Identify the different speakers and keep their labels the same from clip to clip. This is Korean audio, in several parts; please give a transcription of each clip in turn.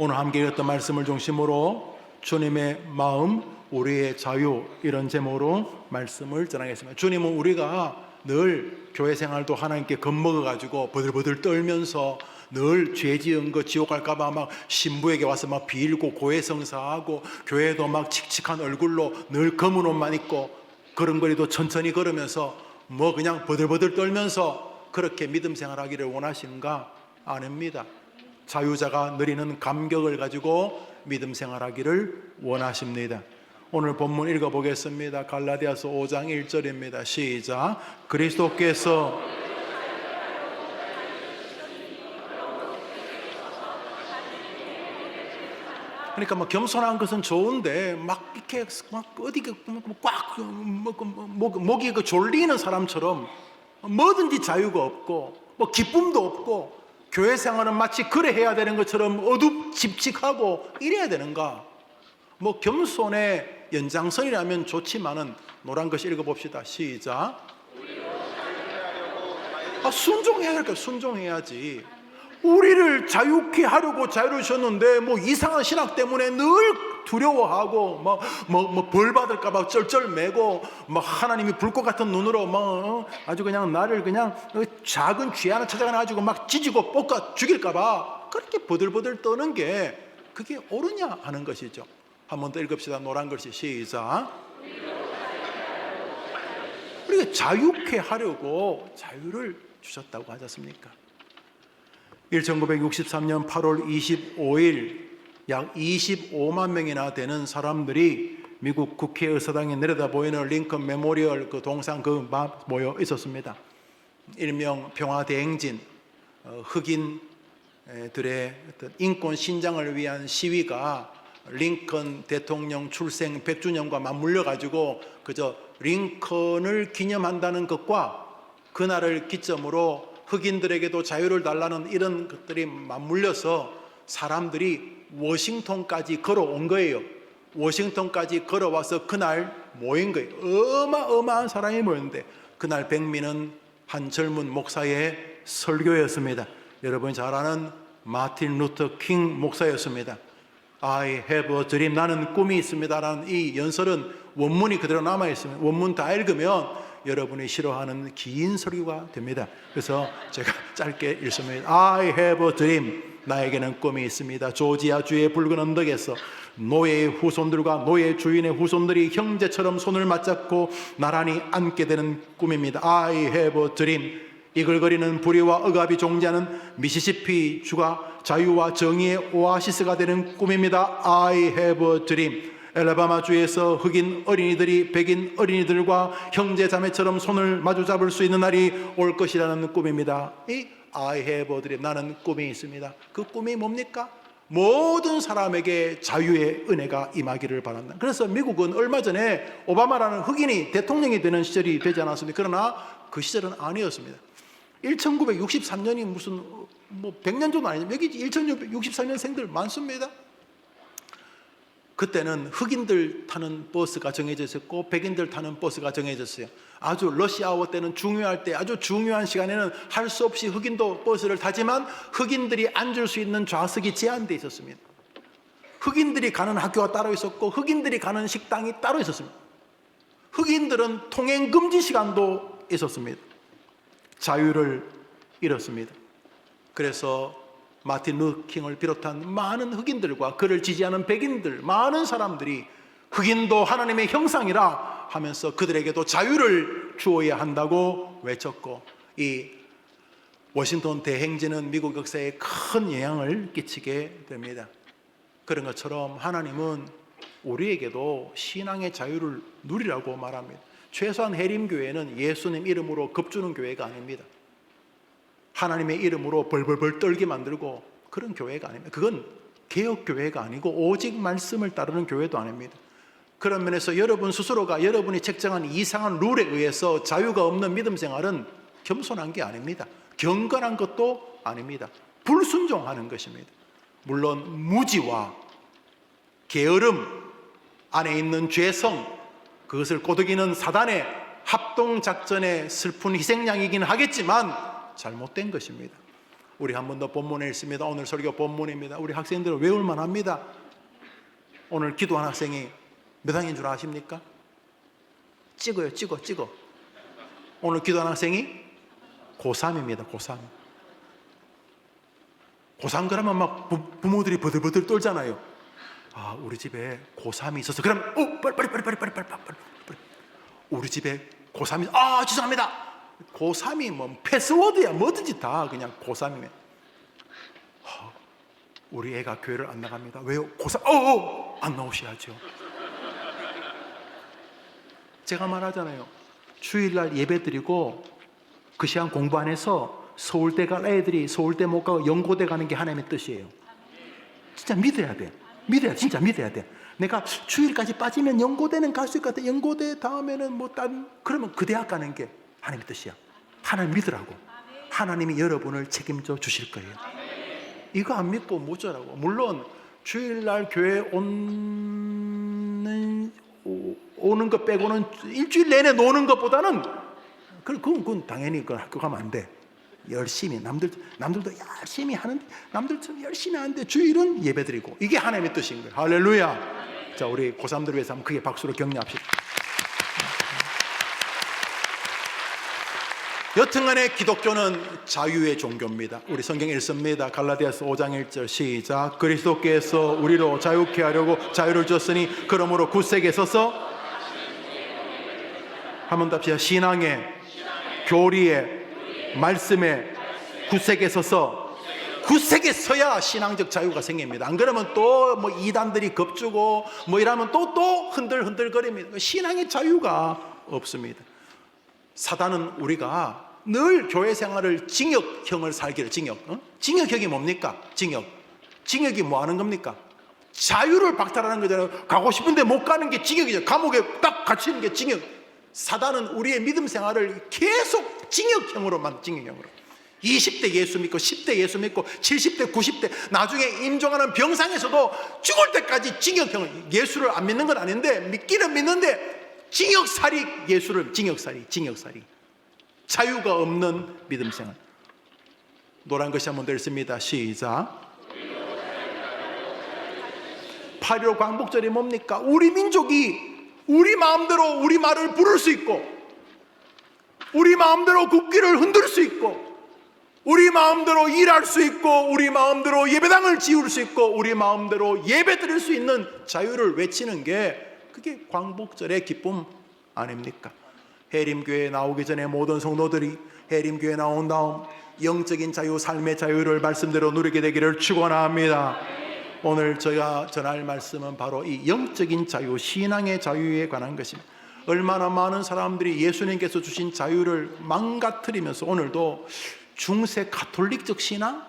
Speaker 1: 오늘 함께 읽었던 말씀을 중심으로 주님의 마음, 우리의 자유, 이런 제목으로 말씀을 전하겠습니다. 주님은 우리가 늘 교회 생활도 하나님께 겁먹어가지고 버들버들 떨면서 늘 죄 지은 거 지옥 갈까봐 막 신부에게 와서 막 빌고 고해성사하고, 교회도 막 칙칙한 얼굴로 늘 검은 옷만 입고 걸음걸이도 천천히 걸으면서 뭐 그냥 버들버들 떨면서 그렇게 믿음 생활하기를 원하시는가? 아닙니다. 자유자가 누리는 감격을 가지고 믿음 생활하기를 원하십니다. 오늘 본문 읽어보겠습니다. 갈라디아서 5장 1절입니다. 시작. 그리스도께서 그러니까 뭐 겸손한 것은 좋은데 막 이렇게 막 어디 꽉 목이 그 졸리는 사람처럼 뭐든지 자유가 없고 뭐 기쁨도 없고 교회 생활은 마치 그래 해야 되는 것처럼 어둡집직하고 이래야 되는가? 뭐 겸손의 연장선이라면 좋지만은 노란 것이 읽어봅시다. 시작. 순종해야 할까? 순종해야지. 우리를 자유케 하려고 자유를 주셨는데 뭐 이상한 신학 때문에 늘 두려워하고 뭐 벌 받을까봐 쩔쩔매고 뭐 하나님이 불꽃 같은 눈으로 뭐 아주 그냥 나를 그냥 작은 쥐 하나 찾아가지고 막 찢고 볶아 죽일까봐 그렇게 버들버들 떠는 게 그게 옳으냐 하는 것이죠. 한 번 더 읽읍시다. 노란 글씨 시작. 우리가 자유케 하려고 자유를 주셨다고 하지 않습니까? 1963년 8월 25일 약 25만 명이나 되는 사람들이 미국 국회의사당에 내려다 보이는 링컨 메모리얼 그 동상 그 모여 있었습니다. 일명 평화대행진, 흑인들의 어떤 인권 신장을 위한 시위가 링컨 대통령 출생 100주년과 맞물려 가지고 그저 링컨을 기념한다는 것과 그날을 기점으로 흑인들에게도 자유를 달라는 이런 것들이 맞물려서 사람들이 워싱턴까지 걸어온 거예요. 워싱턴까지 걸어와서 그날 모인 거예요. 어마어마한 사람이 모였는데 그날 백미는 한 젊은 목사의 설교였습니다. 여러분이 잘 아는 마틴 루터 킹 목사였습니다. I have a dream, 나는 꿈이 있습니다 라는 이 연설은 원문이 그대로 남아있습니다. 원문 다 읽으면 여러분이 싫어하는 긴 설교가 됩니다. 그래서 제가 짧게 읽습니다. I have a dream, 나에게는 꿈이 있습니다. 조지아주의 붉은 언덕에서 노예의 후손들과 노예 주인의 후손들이 형제처럼 손을 맞잡고 나란히 앉게 되는 꿈입니다. I have a dream. 이글거리는 불의와 억압이 존재하는 미시시피 주가 자유와 정의의 오아시스가 되는 꿈입니다. I have a dream. 엘라바마 주에서 흑인 어린이들이 백인 어린이들과 형제 자매처럼 손을 마주 잡을 수 있는 날이 올 것이라는 꿈입니다. 이 I have a dream, 나는 꿈이 있습니다. 그 꿈이 뭡니까? 모든 사람에게 자유의 은혜가 임하기를 바란다. 그래서 미국은 얼마 전에 오바마라는 흑인이 대통령이 되는 시절이 되지 않았습니까? 그러나 그 시절은 아니었습니다. 1963년이 무슨 뭐 100년 정도 아니죠. 여기 1963년생들 많습니다. 그때는 흑인들 타는 버스가 정해져 있었고 백인들 타는 버스가 정해져 있었어요. 아주 러시아워 때는 중요할 때 아주 중요한 시간에는 할 수 없이 흑인도 버스를 타지만 흑인들이 앉을 수 있는 좌석이 제한되어 있었습니다. 흑인들이 가는 학교가 따로 있었고 흑인들이 가는 식당이 따로 있었습니다. 흑인들은 통행 금지 시간도 있었습니다. 자유를 잃었습니다. 그래서 마틴 루터킹을 비롯한 많은 흑인들과 그를 지지하는 백인들, 많은 사람들이 흑인도 하나님의 형상이라 하면서 그들에게도 자유를 주어야 한다고 외쳤고, 이 워싱턴 대행진은 미국 역사에 큰 영향을 끼치게 됩니다. 그런 것처럼 하나님은 우리에게도 신앙의 자유를 누리라고 말합니다. 최소한 해림교회는 예수님 이름으로 겁주는 교회가 아닙니다. 하나님의 이름으로 벌벌벌 떨게 만들고 그런 교회가 아닙니다. 그건 개혁교회가 아니고 오직 말씀을 따르는 교회도 아닙니다. 그런 면에서 여러분 스스로가 여러분이 책정한 이상한 룰에 의해서 자유가 없는 믿음 생활은 겸손한 게 아닙니다. 경건한 것도 아닙니다. 불순종하는 것입니다. 물론 무지와 게으름 안에 있는 죄성, 그것을 꼬드기는 사단의 합동작전의 슬픈 희생양이긴 하겠지만 잘못된 것입니다. 우리 한 번 더 본문에 있습니다. 오늘 설교 본문입니다. 우리 학생들은 외울만 합니다. 오늘 기도한 학생이 몇 학년인 줄 아십니까? 찍어. 오늘 기도한 학생이 고3입니다. 고3 그러면 막 부모들이 버들버들 떨잖아요. 아, 우리 집에 고3이 있어서 그럼 빨리 우리 집에 고3이 죄송합니다. 고3이 뭐 패스워드야 뭐든지 다 그냥 고3이면 우리 애가 교회를 안 나갑니다. 왜요? 고3 안 나오셔야죠. 제가 말하잖아요. 주일날 예배 드리고 그 시간 공부 안 해서 서울대 갈 애들이 서울대 못 가고 연고대 가는 게 하나님의 뜻이에요. 진짜 믿어야 돼. 진짜 믿어야 돼. 내가 주일까지 빠지면 연고대는 갈 수 있을 것 같아. 연고대 다음에는 그러면 그 대학 가는 게 하나님의 뜻이야. 하나님 믿으라고. 하나님이 여러분을 책임져 주실 거예요. 이거 안 믿고 못 자라고. 물론 주일날 교회 오는 것 빼고는 일주일 내내 노는 것보다는 그건 당연히 그 학교 가면 안 돼. 열심히 남들도 열심히 하는데 남들처럼 열심히 하는데 주일은 예배드리고 이게 하나님의 뜻인 거예요. 할렐루야. 자, 우리 고3들을 위해서 한번 크게 박수로 격려합시다. 여튼간에 기독교는 자유의 종교입니다. 우리 성경 읽습니다. 갈라디아서 5장 1절 시작. 그리스도께서 우리로 자유케 하려고 자유를 줬으니 그러므로 굳세게 서서 한번 더 합시다. 신앙에 교리에 말씀에 굳세게 서서 굳세게 서야 신앙적 자유가 생깁니다. 안 그러면 또 뭐 이단들이 겁주고 뭐 이러면 또 흔들흔들거립니다. 신앙의 자유가 없습니다. 사단은 우리가 늘 교회 생활을 징역형을 살기를 징역형이 뭡니까? 징역이 뭐 하는 겁니까? 자유를 박탈하는 거잖아요. 가고 싶은데 못 가는 게 징역이죠. 감옥에 딱 갇히는 게 징역. 사단은 우리의 믿음 생활을 계속 징역형으로 20대 예수 믿고 10대 예수 믿고 70대 90대 나중에 임종하는 병상에서도 죽을 때까지 징역형을. 예수를 안 믿는 건 아닌데 믿기는 믿는데 징역살이. 예수를 징역살이. 자유가 없는 믿음 생활. 노란 것이 한번 더 읽습니다. 시작. 8.15 광복절이 뭡니까? 우리 민족이 우리 마음대로 우리 말을 부를 수 있고 우리 마음대로 국기를 흔들 수 있고 우리 마음대로 일할 수 있고 우리 마음대로 예배당을 지을 수 있고 우리 마음대로 예배 드릴 수 있는 자유를 외치는 게 그게 광복절의 기쁨 아닙니까? 해림교회에 나오기 전에 모든 성도들이 해림교회에 나온 다음 영적인 자유, 삶의 자유를 말씀대로 누리게 되기를 축원합니다. 오늘 제가 전할 말씀은 바로 이 영적인 자유, 신앙의 자유에 관한 것입니다. 얼마나 많은 사람들이 예수님께서 주신 자유를 망가뜨리면서 오늘도 중세 가톨릭적 신앙,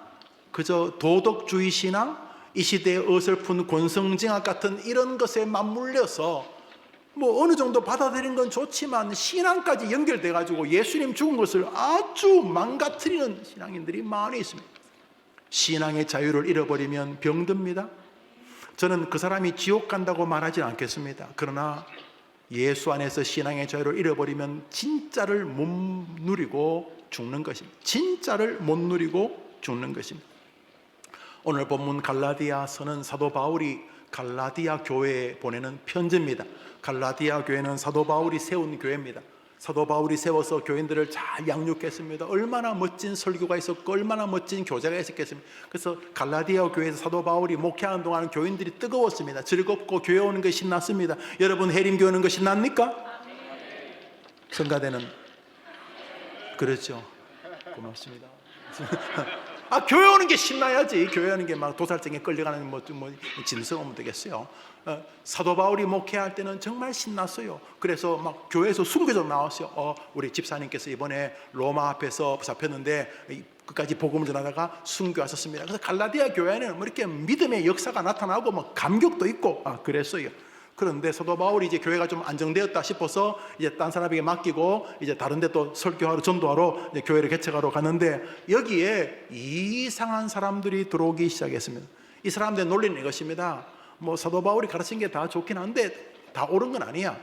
Speaker 1: 그저 도덕주의 신앙, 이 시대의 어설픈 권성징악 같은 이런 것에 맞물려서 뭐 어느 정도 받아들이는 건 좋지만 신앙까지 연결돼 가지고 예수님 죽은 것을 아주 망가뜨리는 신앙인들이 많이 있습니다. 신앙의 자유를 잃어버리면 병듭니다. 저는 그 사람이 지옥 간다고 말하지 않겠습니다. 그러나 예수 안에서 신앙의 자유를 잃어버리면 진짜를 못 누리고 죽는 것입니다. 진짜를 못 누리고 죽는 것입니다. 오늘 본문 갈라디아서는 사도 바울이 갈라디아 교회에 보내는 편지입니다. 갈라디아 교회는 사도 바울이 세운 교회입니다. 사도 바울이 세워서 교인들을 잘 양육했습니다. 얼마나 멋진 설교가 있었고 얼마나 멋진 교제가 있었겠습니까? 그래서 갈라디아 교회에서 사도 바울이 목회하는 동안 교인들이 뜨거웠습니다. 즐겁고 교회 오는 것이 신났습니다. 여러분 해림교회 오는 것이 신납니까? 성가대는 그렇죠. 고맙습니다. 교회 오는 게 신나야지. 교회 오는 게 막 도살장에 끌려가는 뭐 진성 되겠어요. 사도 바울이 목회할 때는 정말 신났어요. 그래서 막 교회에서 순교자 나왔어요. 우리 집사님께서 이번에 로마 앞에서 잡혔는데 끝까지 복음을 전하다가 순교하셨습니다. 그래서 갈라디아 교회는 뭐 이렇게 믿음의 역사가 나타나고 뭐 감격도 있고 그랬어요. 그런데 사도 바울이 이제 교회가 좀 안정되었다 싶어서 이제 딴 사람에게 맡기고 이제 다른 데 또 설교하러 전도하러 이제 교회를 개척하러 가는데 여기에 이상한 사람들이 들어오기 시작했습니다. 이 사람들의 논리는 이것입니다. 뭐 사도 바울이 가르친 게 다 좋긴 한데 다 옳은 건 아니야.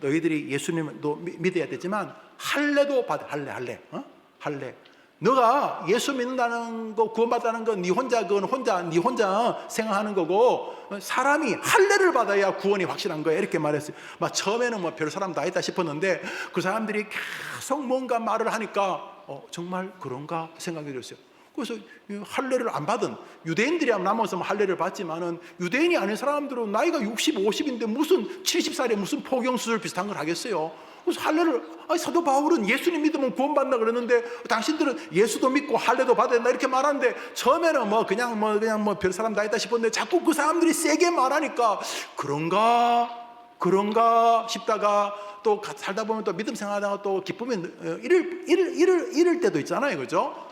Speaker 1: 너희들이 예수님도 믿어야 되지만 할례도 받아. 할례. 너가 예수 믿는다는 거, 구원받다는 건 네 혼자 생각하는 거고, 사람이 할례를 받아야 구원이 확실한 거야. 이렇게 말했어요. 막 처음에는 뭐 별 사람 다 있다 싶었는데 그 사람들이 계속 뭔가 말을 하니까 정말 그런가 생각이 들었어요. 그래서 할례를 안 받은 유대인들이야 남아서 할례를 받지만은 유대인이 아닌 사람들은 나이가 60, 50인데 무슨 70살에 무슨 포경수술 비슷한 걸 하겠어요. 그래서 할례를, 사도 바울은 예수님 믿으면 구원받는다 그러는데 당신들은 예수도 믿고 할례도 받아야 된다 이렇게 말하는데, 처음에는 그냥 별 사람 다 있다 싶었는데 자꾸 그 사람들이 세게 말하니까 그런가 싶다가 또 살다 보면 또 믿음 생활하다가 또 기쁨이 이럴 때도 있잖아요. 그죠?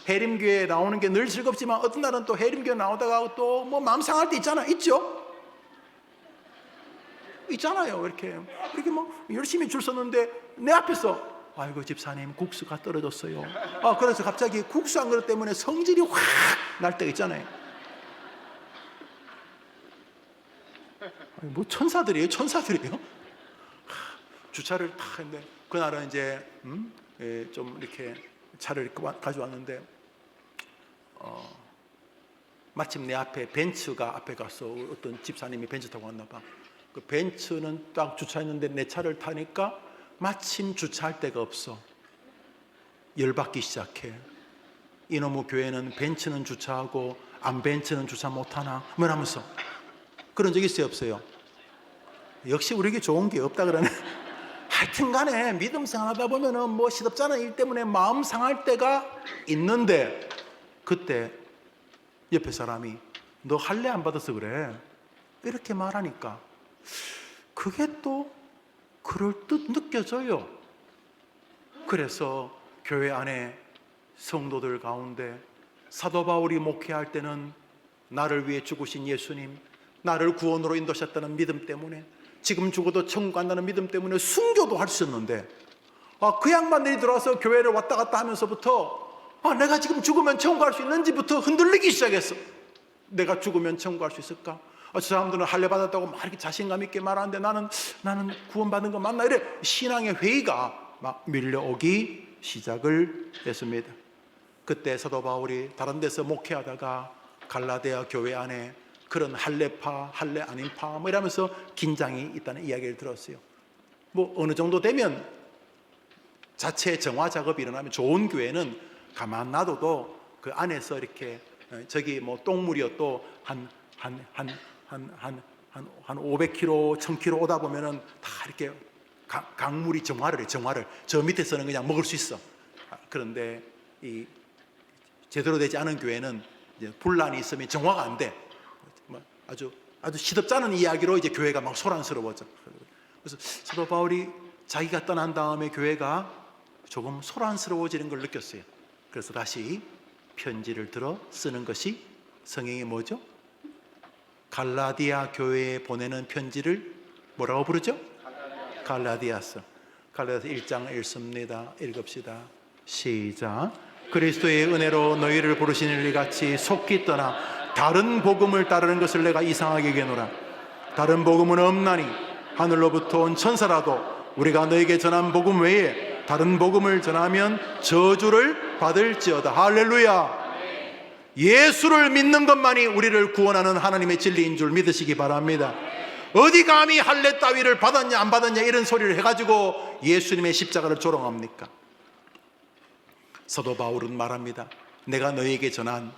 Speaker 1: 해림교회 나오는 게 늘 즐겁지만 어떤 날은 또 해림교회 나오다가 또 마음 상할 때 있죠? 있잖아요. 이렇게 열심히 줄 섰는데 내 앞에서 아이고 집사님 국수가 떨어졌어요. 그래서 갑자기 국수 한 그릇 때문에 성질이 확 날 때가 있잖아요. 천사들이에요. 주차를 탁 했는데 그날은 이제 좀 이렇게 차를 가져왔는데 마침 내 앞에 벤츠가 앞에 가서 어떤 집사님이 벤츠 타고 왔나 봐. 그 벤츠는 딱 주차했는데 내 차를 타니까 마침 주차할 데가 없어. 열받기 시작해. 이놈의 교회는 벤츠는 주차하고 안 벤츠는 주차 못하나? 하면서 그런 적 있어요, 없어요? 역시 우리에게 좋은 게 없다 그러네. 하여튼 간에 믿음 생활하다 보면은 시덥잖은 일 때문에 마음 상할 때가 있는데, 그때 옆에 사람이 너 할례 안 받아서 그래 이렇게 말하니까 그게 또 그럴듯 느껴져요. 그래서 교회 안에 성도들 가운데 사도 바울이 목회할 때는 나를 위해 죽으신 예수님, 나를 구원으로 인도하셨다는 믿음 때문에, 지금 죽어도 천국 간다는 믿음 때문에 순교도 할 수 있는데, 그 양반들이 들어와서 교회를 왔다 갔다 하면서부터 내가 지금 죽으면 천국 갈 수 있는지부터 흔들리기 시작했어. 내가 죽으면 천국 갈 수 있을까? 저 사람들은 할례 받았다고 막 이렇게 자신감 있게 말하는데 나는 구원받은 거 맞나? 이래 신앙의 회의가 막 밀려오기 시작을 했습니다. 그때 사도 바울이 다른 데서 목회하다가 갈라디아 교회 안에 그런 할례파, 할례 아닌파 이러면서 긴장이 있다는 이야기를 들었어요. 어느 정도 되면 자체 정화 작업이 일어나면 좋은 교회는 가만 놔둬도 그 안에서 이렇게 저기 똥물이어도 한 500km, 1000km 오다 보면은 다 이렇게 강물이 정화를 해. 저 밑에서는 그냥 먹을 수 있어. 그런데 이 제대로 되지 않은 교회는 이제 분란이 있으면 정화가 안 돼. 아주 시덥지 않은 이야기로 이제 교회가 막 소란스러워져. 그래서 사도 바울이 자기가 떠난 다음에 교회가 조금 소란스러워지는 걸 느꼈어요. 그래서 다시 편지를 들어 쓰는 것이 성경이 뭐죠? 갈라디아 교회에 보내는 편지를 뭐라고 부르죠? 갈라디아서 1장 읽습니다. 읽읍시다. 시작. 그리스도의 은혜로 너희를 부르시는 일 같이 속기 떠나 다른 복음을 따르는 것을 내가 이상하게 여기노라. 다른 복음은 없나니 하늘로부터 온 천사라도 우리가 너에게 전한 복음 외에 다른 복음을 전하면 저주를 받을지어다. 할렐루야. 예수를 믿는 것만이 우리를 구원하는 하나님의 진리인 줄 믿으시기 바랍니다. 어디 감히 할례 따위를 받았냐 안 받았냐 이런 소리를 해가지고 예수님의 십자가를 조롱합니까? 사도 바울은 말합니다. 내가 너에게 전한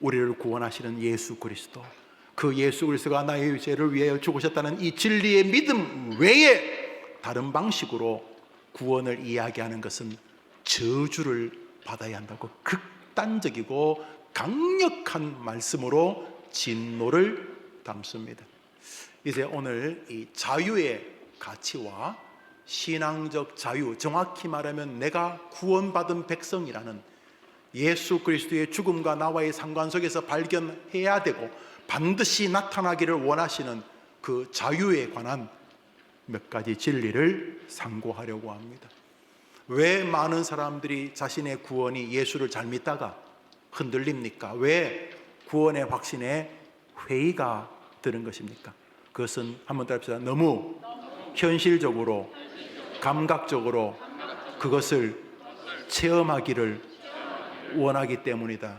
Speaker 1: 우리를 구원하시는 예수 그리스도, 그 예수 그리스도가 나의 죄를 위하여 죽으셨다는 이 진리의 믿음 외에 다른 방식으로 구원을 이야기하는 것은 저주를 받아야 한다고 극단적이고 강력한 말씀으로 진노를 담습니다. 이제 오늘 이 자유의 가치와 신앙적 자유, 정확히 말하면 내가 구원받은 백성이라는 예수 그리스도의 죽음과 나와의 상관 속에서 발견해야 되고 반드시 나타나기를 원하시는 그 자유에 관한 몇 가지 진리를 상고하려고 합니다. 왜 많은 사람들이 자신의 구원이 예수를 잘 믿다가 흔들립니까? 왜 구원의 확신에 회의가 드는 것입니까? 그것은 한번 더 합시다. 너무 현실적으로 감각적으로 그것을 체험하기를 원하기 때문이다.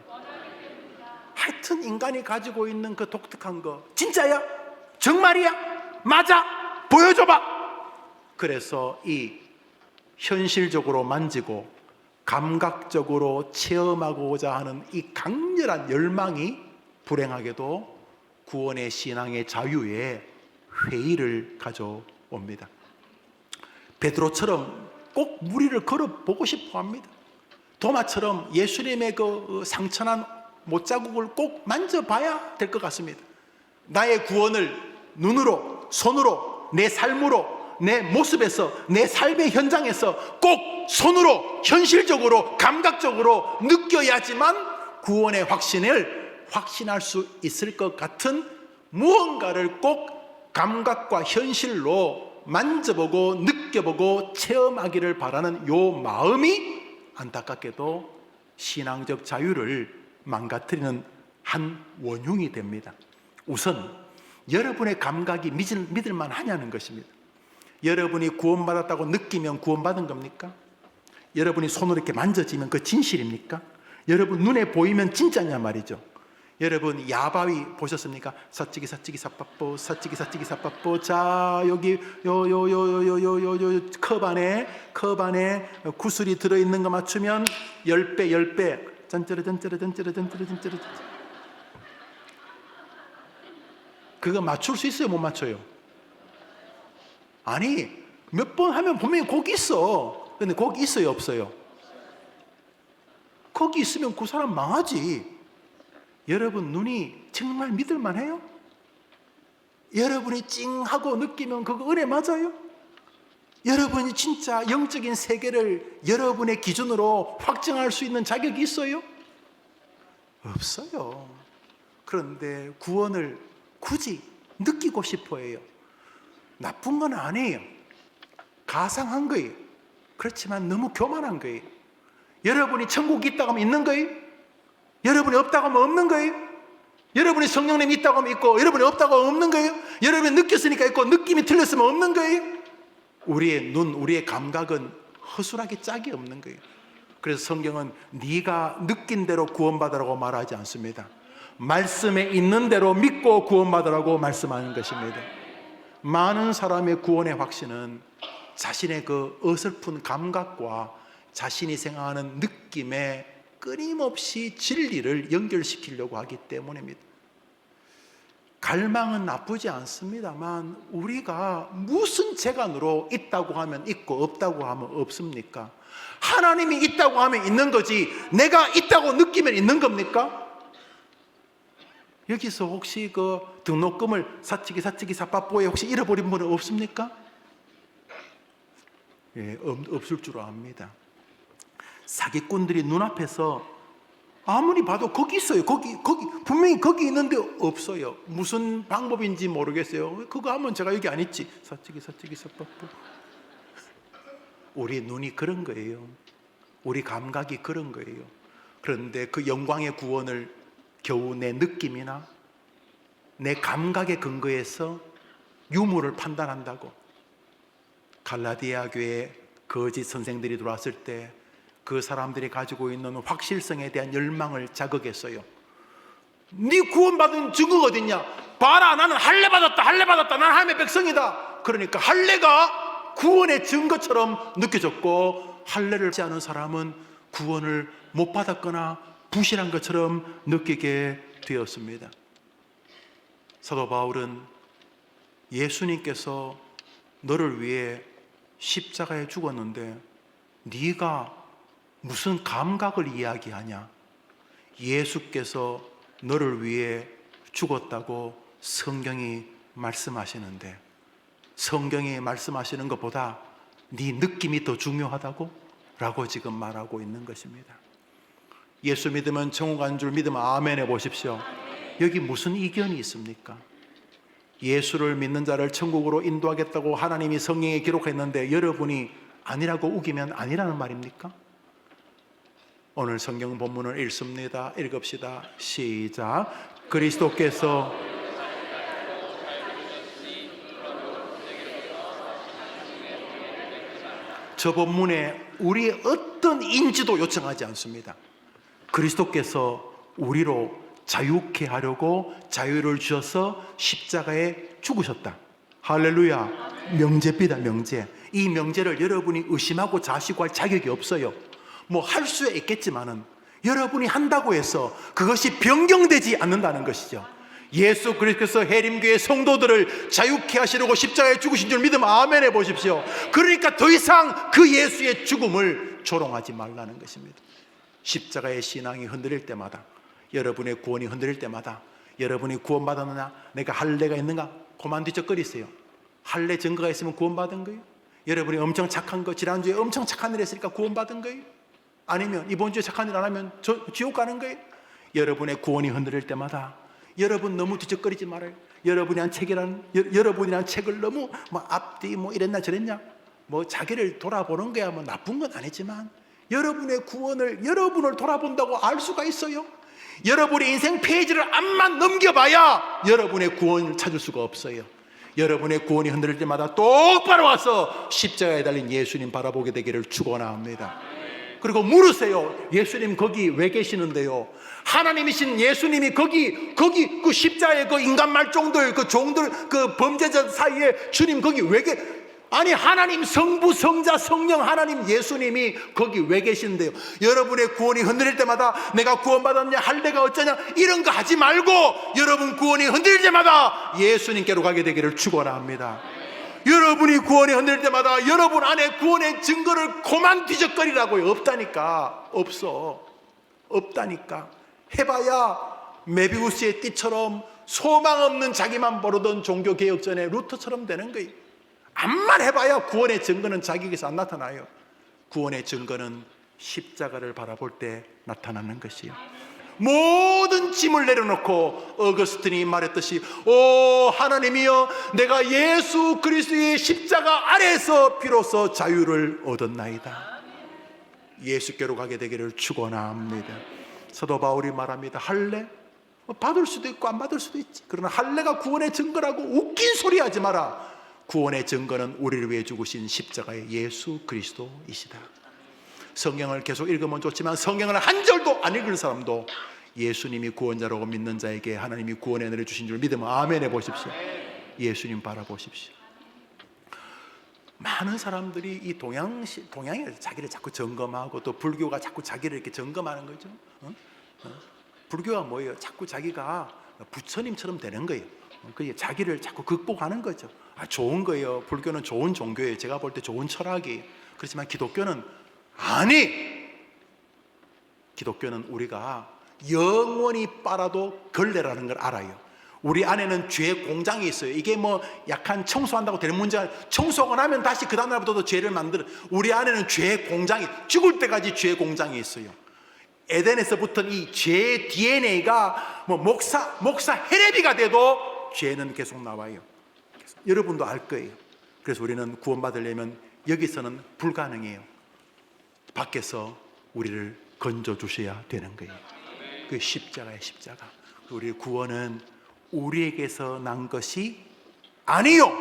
Speaker 1: 하여튼 인간이 가지고 있는 그 독특한 거, 진짜야? 정말이야? 맞아? 보여줘봐. 그래서 이 현실적으로 만지고 감각적으로 체험하고자 하는 이 강렬한 열망이 불행하게도 구원의 신앙의 자유에 회의를 가져옵니다. 베드로처럼 꼭 무리를 걸어보고 싶어 합니다. 도마처럼 예수님의 그 상처난 못자국을 꼭 만져봐야 될 것 같습니다. 나의 구원을 눈으로, 손으로, 내 삶으로, 내 모습에서, 내 삶의 현장에서 꼭 손으로, 현실적으로, 감각적으로 느껴야지만 구원의 확신을 확신할 수 있을 것 같은 무언가를 꼭 감각과 현실로 만져보고 느껴보고 체험하기를 바라는 요 마음이 안타깝게도 신앙적 자유를 망가뜨리는 한 원흉이 됩니다. 우선 여러분의 감각이 믿을만 하냐는 것입니다. 여러분이 구원받았다고 느끼면 구원받은 겁니까? 여러분이 손으로 이렇게 만져지면 그 진실입니까? 여러분 눈에 보이면 진짜냐 말이죠. 여러분 야바위 보셨습니까? 사찌기 사찌기 사빠뽀 사찌기 사찌기 사빠뽀. 자 여기 요 컵 안에 구슬이 들어있는 거 맞추면 10배 짠짜르 그거 맞출 수 있어요? 못 맞춰요? 아니 몇 번 하면 분명히 거기 있어. 근데 거기 있어요? 없어요? 거기 있으면 그 사람 망하지. 여러분 눈이 정말 믿을만 해요? 여러분이 찡하고 느끼면 그거 은혜 맞아요? 여러분이 진짜 영적인 세계를 여러분의 기준으로 확증할 수 있는 자격이 있어요? 없어요. 그런데 구원을 굳이 느끼고 싶어 해요. 나쁜 건 아니에요. 가상한 거예요. 그렇지만 너무 교만한 거예요. 여러분이 천국이 있다고 하면 있는 거예요? 여러분이 없다고 하면 없는 거예요? 여러분이 성령님이 있다고 하면 있고 여러분이 없다고 하면 없는 거예요? 여러분이 느꼈으니까 있고 느낌이 틀렸으면 없는 거예요? 우리의 눈, 우리의 감각은 허술하게 짝이 없는 거예요. 그래서 성경은 네가 느낀 대로 구원받으라고 말하지 않습니다. 말씀에 있는 대로 믿고 구원받으라고 말씀하는 것입니다. 많은 사람의 구원의 확신은 자신의 그 어설픈 감각과 자신이 생각하는 느낌에 끊임없이 진리를 연결시키려고 하기 때문입니다. 갈망은 나쁘지 않습니다만 우리가 무슨 재간으로 있다고 하면 있고 없다고 하면 없습니까? 하나님이 있다고 하면 있는 거지 내가 있다고 느끼면 있는 겁니까? 여기서 혹시 그 등록금을 사찌기 사빠뽀에 혹시 잃어버린 분은 없습니까? 예, 없을 줄 압니다. 사기꾼들이 눈앞에서 아무리 봐도 거기 있어요. 거기 분명히 거기 있는데 없어요. 무슨 방법인지 모르겠어요. 그거 하면 제가 여기 안 있지. 사찌기 사빠뽀. 우리 눈이 그런 거예요. 우리 감각이 그런 거예요. 그런데 그 영광의 구원을 겨우 내 느낌이나 내 감각에 근거해서 유무를 판단한다고. 갈라디아 교회 거짓 선생들이 들어왔을 때 그 사람들이 가지고 있는 확실성에 대한 열망을 자극했어요. 네 구원받은 증거가 어딨냐? 봐라, 나는 할례 받았다. 나는 하나님의 백성이다. 그러니까 할례가 구원의 증거처럼 느껴졌고 할례를 하지 않은 사람은 구원을 못 받았거나 부실한 것처럼 느끼게 되었습니다. 사도 바울은 예수님께서 너를 위해 십자가에 죽었는데 네가 무슨 감각을 이야기하냐? 예수께서 너를 위해 죽었다고 성경이 말씀하시는데 성경이 말씀하시는 것보다 네 느낌이 더 중요하다고? 라고 지금 말하고 있는 것입니다. 예수 믿으면 천국 간 줄 믿으면 아멘 해보십시오. 여기 무슨 이견이 있습니까? 예수를 믿는 자를 천국으로 인도하겠다고 하나님이 성경에 기록했는데 여러분이 아니라고 우기면 아니라는 말입니까? 오늘 성경 본문을 읽습니다. 읽읍시다. 시작. 그리스도께서 저 본문에 우리의 어떤 인지도 요청하지 않습니다. 그리스도께서 우리로 자유케 하려고 자유를 주셔서 십자가에 죽으셨다. 할렐루야. 명제입니다. 명제. 이 명제를 여러분이 의심하고 자시고 할 자격이 없어요. 뭐 할 수 있겠지만은 여러분이 한다고 해서 그것이 변경되지 않는다는 것이죠. 예수 그리스도께서 해림교회 성도들을 자유케 하시려고 십자가에 죽으신 줄 믿으면 아멘 해보십시오. 그러니까 더 이상 그 예수의 죽음을 조롱하지 말라는 것입니다. 십자가의 신앙이 흔들릴 때마다, 여러분의 구원이 흔들릴 때마다, 여러분이 구원받았느냐, 내가 할례가 있는가, 그만 뒤적거리세요. 할례 증거가 있으면 구원받은 거예요? 여러분이 엄청 착한 거, 지난주에 엄청 착한 일 했으니까 구원받은 거예요? 아니면 이번 주에 착한 일 안 하면 지옥 가는 거예요? 여러분의 구원이 흔들릴 때마다 여러분 너무 뒤적거리지 말아요. 여러분이란 책을 너무 앞뒤 이랬나 저랬냐, 자기를 돌아보는 거야 나쁜 건 아니지만, 여러분의 구원을, 여러분을 돌아본다고 알 수가 있어요? 여러분의 인생 페이지를 앞만 넘겨봐야 여러분의 구원을 찾을 수가 없어요. 여러분의 구원이 흔들릴 때마다 똑바로 와서 십자가에 달린 예수님 바라보게 되기를 축원합니다. 그리고 물으세요. 예수님 거기 왜 계시는데요? 하나님이신 예수님이 거기 그 십자가의 그 인간 말종들, 그 종들, 그 범죄자 사이에 주님 거기 왜 아니 하나님 성부 성자 성령 하나님 예수님이 거기 왜 계시는데요? 여러분의 구원이 흔들릴 때마다 내가 구원받았냐, 할례가 어쩌냐 이런 거 하지 말고 여러분 구원이 흔들릴 때마다 예수님께로 가게 되기를 축원합니다. 여러분이 구원이 흔들릴 때마다 여러분 안에 구원의 증거를 그만 뒤적거리라고요. 없다니까. 없다니까. 해봐야 메비우스의 띠처럼 소망 없는 자기만 모르던 종교개혁전의 루터처럼 되는 거예요. 암만 해봐야 구원의 증거는 자기에게서 안 나타나요. 구원의 증거는 십자가를 바라볼 때 나타나는 것이요. 모든 짐을 내려놓고 어거스틴이 말했듯이 오 하나님이여, 내가 예수 그리스도의 십자가 아래에서 비로소 자유를 얻었나이다. 예수께로 가게 되기를 축원합니다. 사도 바울이 말합니다. 할례 받을 수도 있고 안 받을 수도 있지. 그러나 할례가 구원의 증거라고 웃긴 소리 하지 마라. 구원의 증거는 우리를 위해 죽으신 십자가의 예수 그리스도이시다. 성경을 계속 읽으면 좋지만 성경을 한 절도 안 읽은 사람도 예수님이 구원자라고 믿는 자에게 하나님이 구원의 은혜를 주신 줄 믿으면 아멘 해보십시오. 예수님 바라보십시오. 많은 사람들이 이 동양에 자기를 자꾸 점검하고, 또 불교가 자꾸 자기를 이렇게 점검하는 거죠. 불교가 뭐예요? 자꾸 자기가 부처님처럼 되는 거예요. 그게 자기를 자꾸 극복하는 거죠. 좋은 거예요. 불교는 좋은 종교예요. 제가 볼 때 좋은 철학이에요. 그렇지만 기독교는 아니, 기독교는 우리가 영원히 빨아도 걸레라는 걸 알아요. 우리 안에는 죄의 공장이 있어요. 이게 약한 청소한다고 되는 문제가 아니라, 청소하고 나면 다시 그 다음날부터도 죄를 만들어. 우리 안에는 죄의 공장이, 죽을 때까지 죄의 공장이 있어요. 에덴에서부터 이 죄의 DNA가 목사 헤레비가 돼도 죄는 계속 나와요. 여러분도 알 거예요. 그래서 우리는 구원받으려면 여기서는 불가능해요. 밖에서 우리를 건져주셔야 되는 거예요. 그 십자가의 십자가. 우리의 구원은 우리에게서 난 것이 아니요,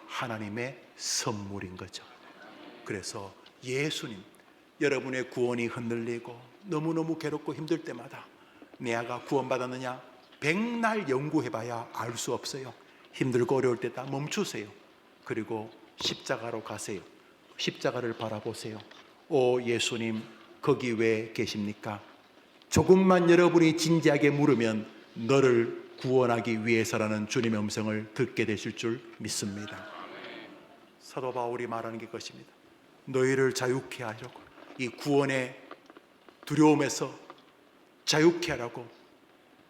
Speaker 1: 하나님의 선물인 거죠. 그래서 예수님, 여러분의 구원이 흔들리고 너무너무 괴롭고 힘들 때마다 내 아가 구원받았느냐, 백날 연구해봐야 알 수 없어요. 힘들고 어려울 때 다 멈추세요. 그리고 십자가로 가세요. 십자가를 바라보세요. 오 예수님, 거기 왜 계십니까? 조금만 여러분이 진지하게 물으면 너를 구원하기 위해서라는 주님의 음성을 듣게 되실 줄 믿습니다. 사도 바울이 말하는 게 그것입니다. 너희를 자유케 하려고, 이 구원의 두려움에서 자유케 하라고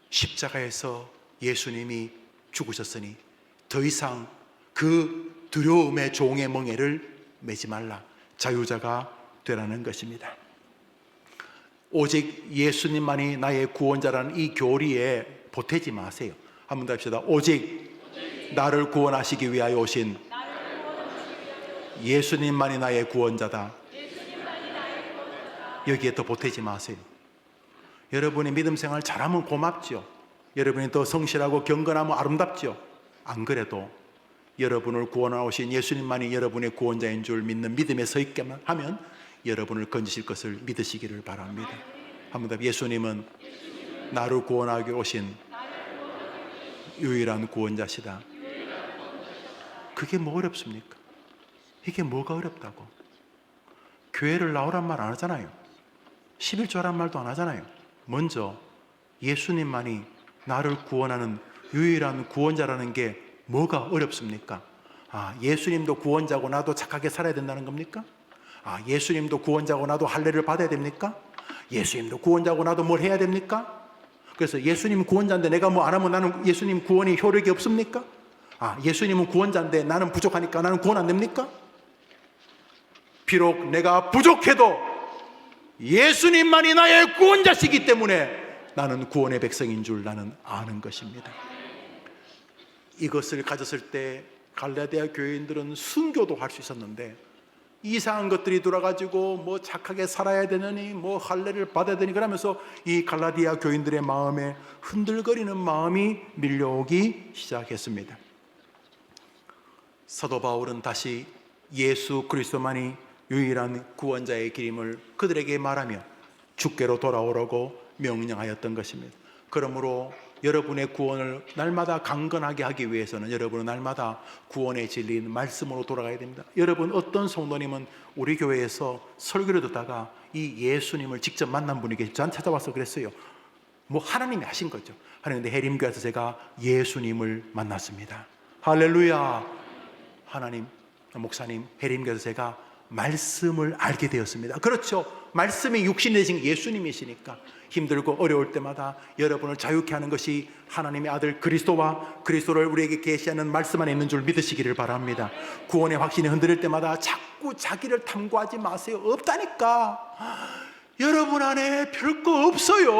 Speaker 1: 십자가에서 예수님이 죽으셨으니 더 이상 그 두려움의 종의 멍에를 매지 말라. 자유자가 되라는 것입니다. 오직 예수님만이 나의 구원자라는 이 교리에 보태지 마세요. 한번 더 합시다. 오직 나를 구원하시기 위하여 오신 예수님만이 나의 구원자다. 여기에 더 보태지 마세요. 여러분이 믿음 생활 잘하면 고맙죠. 여러분이 더 성실하고 경건하면 아름답죠. 안 그래도 여러분을 구원하러 오신 예수님만이 여러분의 구원자인 줄 믿는 믿음에 서 있게만 하면 여러분을 건지실 것을 믿으시기를 바랍니다. 한번 더, 예수님은 나를 구원하기 오신 유일한 구원자시다. 그게 뭐 어렵습니까? 이게 뭐가 어렵다고? 교회를 나오란 말 안 하잖아요. 11조란 말도 안 하잖아요. 먼저 예수님만이 나를 구원하는 유일한 구원자라는 게 뭐가 어렵습니까? 예수님도 구원자고 나도 착하게 살아야 된다는 겁니까? 예수님도 구원자고 나도 할례를 받아야 됩니까? 예수님도 구원자고 나도 뭘 해야 됩니까? 그래서 예수님 구원자인데 내가 뭐 안 하면 나는 예수님 구원이 효력이 없습니까? 예수님은 구원자인데 나는 부족하니까 나는 구원 안 됩니까? 비록 내가 부족해도 예수님만이 나의 구원자시기 때문에 나는 구원의 백성인 줄 나는 아는 것입니다. 이것을 가졌을 때 갈라디아 교인들은 순교도 할 수 있었는데 이상한 것들이 돌아가지고 뭐 착하게 살아야 되느니 뭐 할례를 받아야 되니 그러면서 이 갈라디아 교인들의 마음에 흔들거리는 마음이 밀려오기 시작했습니다. 사도 바울은 다시 예수 그리스도만이 유일한 구원자의 길임을 그들에게 말하며 주께로 돌아오라고 명령하였던 것입니다. 그러므로 여러분의 구원을 날마다 강건하게 하기 위해서는 여러분은 날마다 구원의 진리인 말씀으로 돌아가야 됩니다. 여러분, 어떤 성도님은 우리 교회에서 설교를 듣다가 이 예수님을 직접 만난 분이 계시죠. 저한테 찾아와서 그랬어요. 뭐 하나님이 하신 거죠. 하나님, 해림교회에서 제가 예수님을 만났습니다. 할렐루야. 하나님, 목사님, 해림교회에서 제가 말씀을 알게 되었습니다. 그렇죠. 말씀이 육신 되신 예수님이시니까 힘들고 어려울 때마다 여러분을 자유케 하는 것이 하나님의 아들 그리스도와 그리스도를 우리에게 계시하는 말씀 안에 있는 줄 믿으시기를 바랍니다. 구원의 확신이 흔들릴 때마다 자꾸 자기를 탐구하지 마세요. 없다니까. 여러분 안에 별거 없어요.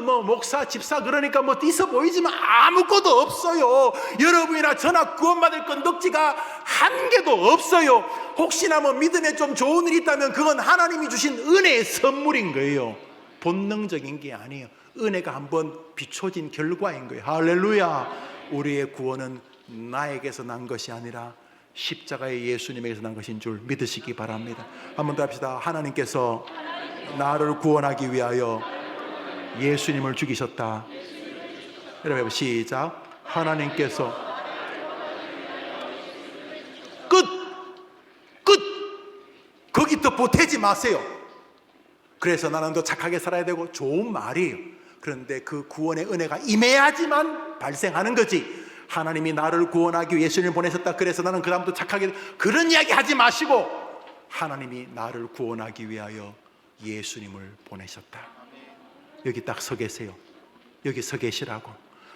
Speaker 1: 뭐 목사, 집사 그러니까 뭐 있어 보이지만 아무것도 없어요. 여러분이나 저나 구원받을 건덕지가 한 개도 없어요. 혹시나 뭐 믿음에 좀 좋은 일이 있다면 그건 하나님이 주신 은혜의 선물인 거예요. 본능적인 게 아니에요. 은혜가 한번 비춰진 결과인 거예요. 할렐루야. 우리의 구원은 나에게서 난 것이 아니라 십자가의 예수님에게서 난 것인 줄 믿으시기 바랍니다. 한번 더 합시다. 하나님께서 나를 구원하기 위하여 예수님을 죽이셨다. 여러분 시작. 하나님께서 끝! 거기 더 보태지 마세요. 그래서 나는 더 착하게 살아야 되고 좋은 말이에요. 그런데 그 구원의 은혜가 임해야지만 발생하는 거지. 하나님이 나를 구원하기 위해 예수님을 보내셨다. 그래서 나는 그 다음부터 착하게, 그런 이야기 하지 마시고 하나님이 나를 구원하기 위하여 예수님을 보내셨다. 여기 딱 서 계세요. 여기 서 계시라고.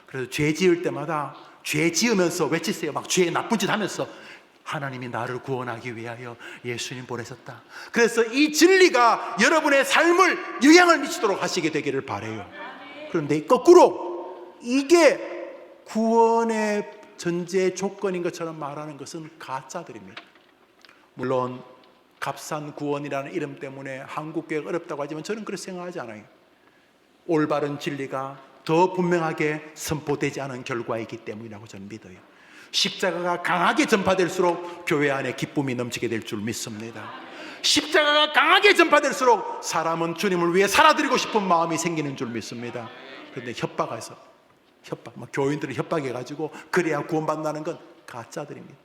Speaker 1: 그래서 죄 지을 때마다 죄 지으면서 외치세요. 막 죄 나쁜 짓 하면서 하나님이 나를 구원하기 위하여 예수님 보내셨다. 그래서 이 진리가 여러분의 삶을 영향을 미치도록 하시게 되기를 바라요. 그런데 거꾸로 이게 구원의 전제 조건인 것처럼 말하는 것은 가짜들입니다. 물론 값싼 구원이라는 이름 때문에 한국교회가 어렵다고 하지만 저는 그렇게 생각하지 않아요. 올바른 진리가 더 분명하게 선포되지 않은 결과이기 때문이라고 저는 믿어요. 십자가가 강하게 전파될수록 교회 안에 기쁨이 넘치게 될 줄 믿습니다. 십자가가 강하게 전파될수록 사람은 주님을 위해 살아드리고 싶은 마음이 생기는 줄 믿습니다. 그런데 교인들을 협박해가지고 그래야 구원받는다는 건 가짜들입니다.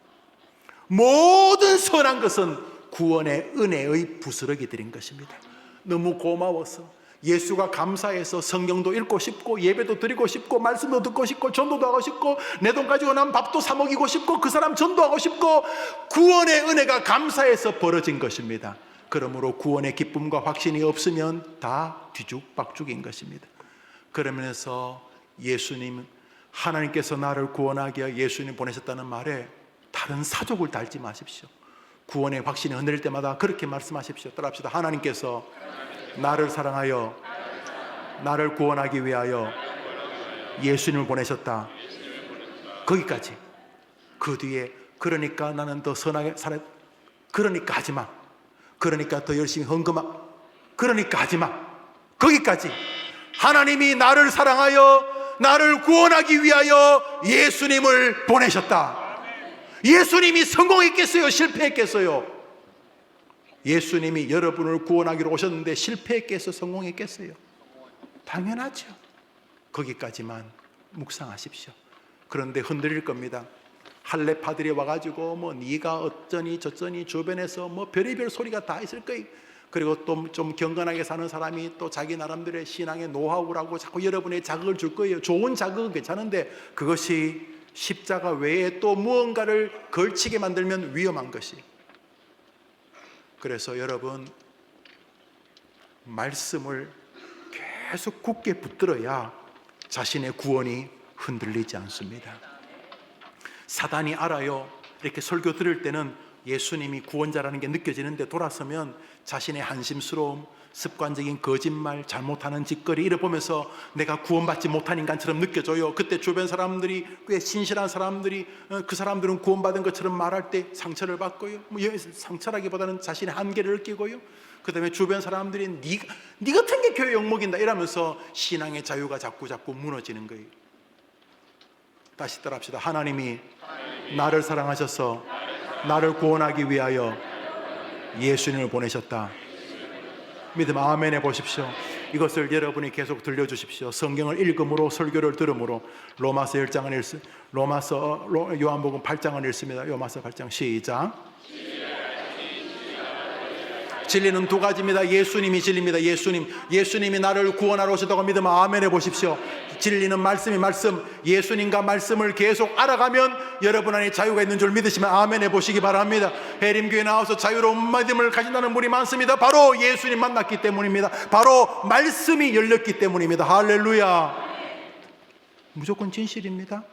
Speaker 1: 모든 선한 것은 구원의 은혜의 부스러기들인 것입니다. 너무 고마워서, 예수가 감사해서 성경도 읽고 싶고 예배도 드리고 싶고 말씀도 듣고 싶고 전도도 하고 싶고 내 돈 가지고 난 밥도 사 먹이고 싶고 그 사람 전도하고 싶고 구원의 은혜가 감사해서 벌어진 것입니다. 그러므로 구원의 기쁨과 확신이 없으면 다 뒤죽박죽인 것입니다. 그러면서 예수님, 하나님께서 나를 구원하기 위해 예수님 보내셨다는 말에 다른 사족을 달지 마십시오. 구원의 확신이 흔들릴 때마다 그렇게 말씀하십시오. 따라합시다. 하나님께서 나를 사랑하여 나를 구원하기 위하여 예수님을 보내셨다. 거기까지. 그 뒤에 그러니까 나는 더 선하게 살아야, 그러니까 하지마, 그러니까 더 열심히 헌금하, 그러니까 하지마, 거기까지. 하나님이 나를 사랑하여 나를 구원하기 위하여 예수님을 보내셨다. 예수님이 성공했겠어요? 실패했겠어요? 예수님이 여러분을 구원하기로 오셨는데 실패했겠어요? 성공했겠어요? 당연하죠. 거기까지만 묵상하십시오. 그런데 흔들릴 겁니다. 할례파들이 와가지고 뭐 네가 어쩌니 저쩌니 주변에서 뭐 별의별 소리가 다 있을 거예요. 그리고 또 좀 경건하게 사는 사람이 또 자기 나름대로의 신앙의 노하우라고 자꾸 여러분의 자극을 줄 거예요. 좋은 자극은 괜찮은데 그것이 십자가 외에 또 무언가를 걸치게 만들면 위험한 것이. 그래서 여러분, 말씀을 계속 굳게 붙들어야 자신의 구원이 흔들리지 않습니다. 사단이 알아요. 이렇게 설교 들을 때는 예수님이 구원자라는 게 느껴지는데 돌아서면 자신의 한심스러움, 습관적인 거짓말, 잘못하는 짓거리 이를 보면서 내가 구원받지 못한 인간처럼 느껴져요. 그때 주변 사람들이, 꽤 신실한 사람들이 그 사람들은 구원받은 것처럼 말할 때 상처를 받고요. 상처라기보다는 자신의 한계를 느끼고요. 그 다음에 주변 사람들이 네 같은 게 교회 욕먹인다 이러면서 신앙의 자유가 자꾸 무너지는 거예요. 다시 따라합시다. 하나님이 나를 사랑하셔서 나를 구원하기 위하여 예수님을 보내셨다. 믿음 아멘 해보십시오. 이것을 여러분이 계속 들려주십시오. 성경을 읽음으로, 설교를 들음으로. 로마서 1장을 요한복음 8장을 읽습니다. 로마서 8장 시작. 진리는 두 가지입니다. 예수님이 진리입니다. 예수님이 나를 구원하러 오셨다고 믿으면 아멘 해보십시오. 진리는 말씀, 예수님과 말씀을 계속 알아가면 여러분 안에 자유가 있는 줄 믿으시면 아멘 해보시기 바랍니다. 해림교회 나와서 자유로운 믿음을 가진다는 분이 많습니다. 바로 예수님 만났기 때문입니다. 바로 말씀이 열렸기 때문입니다. 할렐루야. 무조건 진실입니다.